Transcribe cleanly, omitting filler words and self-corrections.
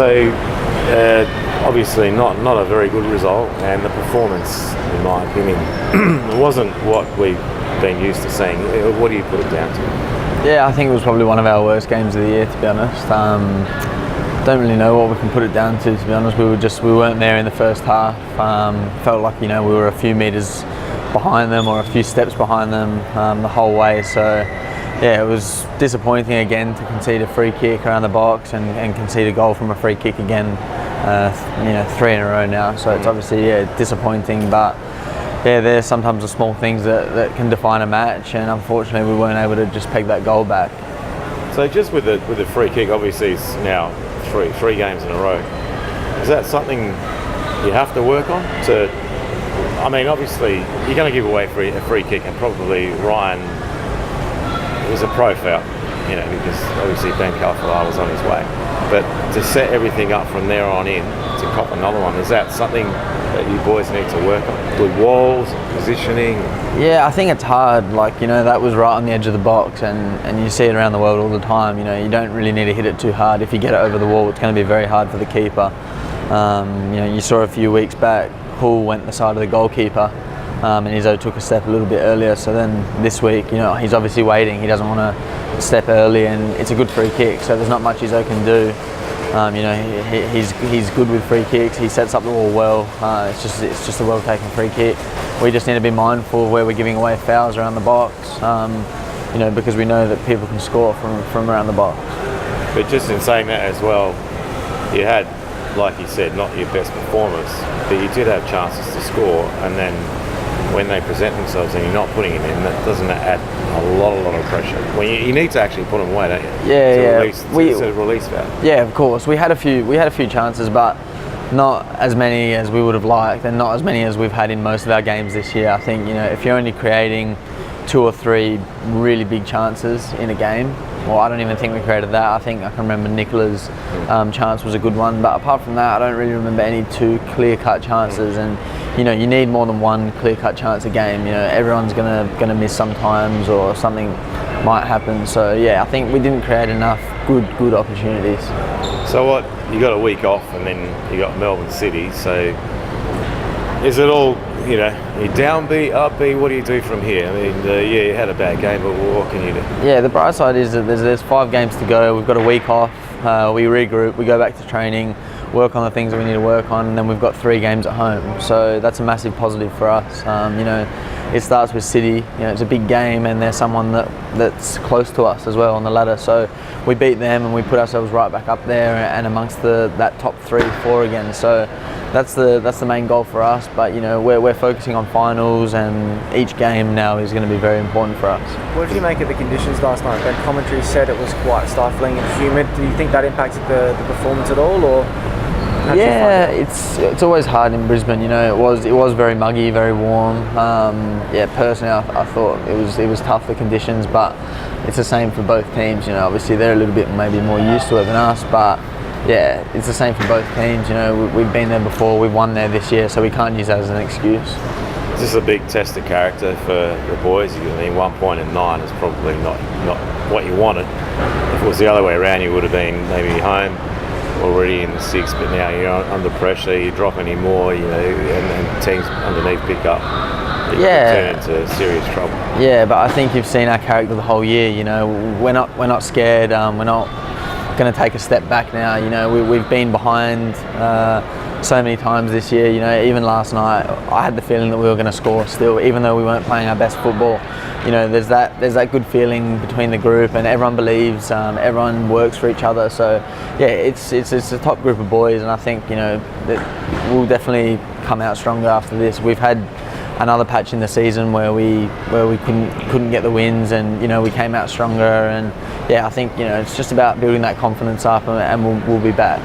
So obviously not a very good result, and the performance, in my opinion, wasn't what we've been used to seeing. What do you put it down to? Yeah, I think it was probably one of our worst games of the year, to be honest. Don't really know what we can put it down to be honest. We weren't there in the first half. Felt like, we were a few metres behind them or a few steps behind them the whole way. So yeah, it was disappointing again to concede a free kick around the box and concede a goal from a free kick again. 3 in a row now. So it's obviously disappointing, but yeah, there's sometimes the small things that can define a match, and unfortunately we weren't able to just peg that goal back. So just with the free kick, obviously it's now three games in a row. Is that something you have to work on? I mean, obviously you're going to give away a free kick, and probably Ryan was a pro foul, because obviously Ben Calfalar was on his way. But to set everything up from there on in to cop another one, is that something that you boys need to work on? Good walls, positioning? Yeah, I think it's hard. That was right on the edge of the box, and you see it around the world all the time. You don't really need to hit it too hard. If you get it over the wall, it's going to be very hard for the keeper. You saw a few weeks back, Hull went the side of the goalkeeper, and Izzo took a step a little bit earlier. So then this week, he's obviously waiting. He doesn't want to step early, and it's a good free kick. So there's not much Izzo can do. He's good with free kicks. He sets up the wall well. It's just a well taken free kick. We just need to be mindful of where we're giving away fouls around the box. Because we know that people can score from around the box. But just in saying that as well, you had, like you said, not your best performance, but you did have chances to score, and then when they present themselves and you're not putting them in, doesn't that add a lot of pressure? When you need to actually put them away, don't you? Yeah, to release that. Yeah, of course. We had a few chances, but not as many as we would have liked, and not as many as we've had in most of our games this year. I think if you're only creating 2 or 3 really big chances in a game, well, I don't even think we created that. I think I can remember Nicola's chance was a good one, but apart from that, I don't really remember any 2 clear-cut chances. And you need more than 1 clear-cut chance a game. Everyone's gonna miss sometimes, or something might happen. So yeah, I think we didn't create enough good opportunities. So what? You got a week off, and then you got Melbourne City. So is it all? You downbeat, upbeat. What do you do from here? I mean, you had a bad game, but what can you do? Yeah, the bright side is that there's 5 games to go. We've got a week off. We regroup. We go back to training, work on the things that we need to work on, and then we've got 3 games at home. So that's a massive positive for us. It starts with City. It's a big game, and there's someone that's close to us as well on the ladder. So we beat them, and we put ourselves right back up there and amongst that top 3-4 again. So that's the main goal for us. But we're focusing on finals, and each game now is going to be very important for us. What did you make of the conditions last night? The commentary said it was quite stifling and humid. Do you think that impacted the performance at all, or? Yeah, it's always hard in Brisbane. It was very muggy, very warm. Personally, I thought it was tough, the conditions, but it's the same for both teams. Obviously they're a little bit maybe more used to it than us, but yeah, it's the same for both teams. We've been there before, we've won there this year, so we can't use that as an excuse. This is a big test of character for the boys. 1 point in 9 is probably not what you wanted. If it was the other way around, you would have been maybe home already in the 6th, but now you're under pressure. You drop any more, and teams underneath pick up. Turn into serious trouble. Yeah, but I think you've seen our character the whole year. We're not scared. We're not going to take a step back now. We've been behind so many times this year. Even last night, I had the feeling that we were going to score still, even though we weren't playing our best football. There's that good feeling between the group, and everyone believes, everyone works for each other. So yeah, it's a top group of boys, and I think that we'll definitely come out stronger after this. We've had another patch in the season where we couldn't get the wins, and we came out stronger. And yeah, I think it's just about building that confidence up, and we'll be back.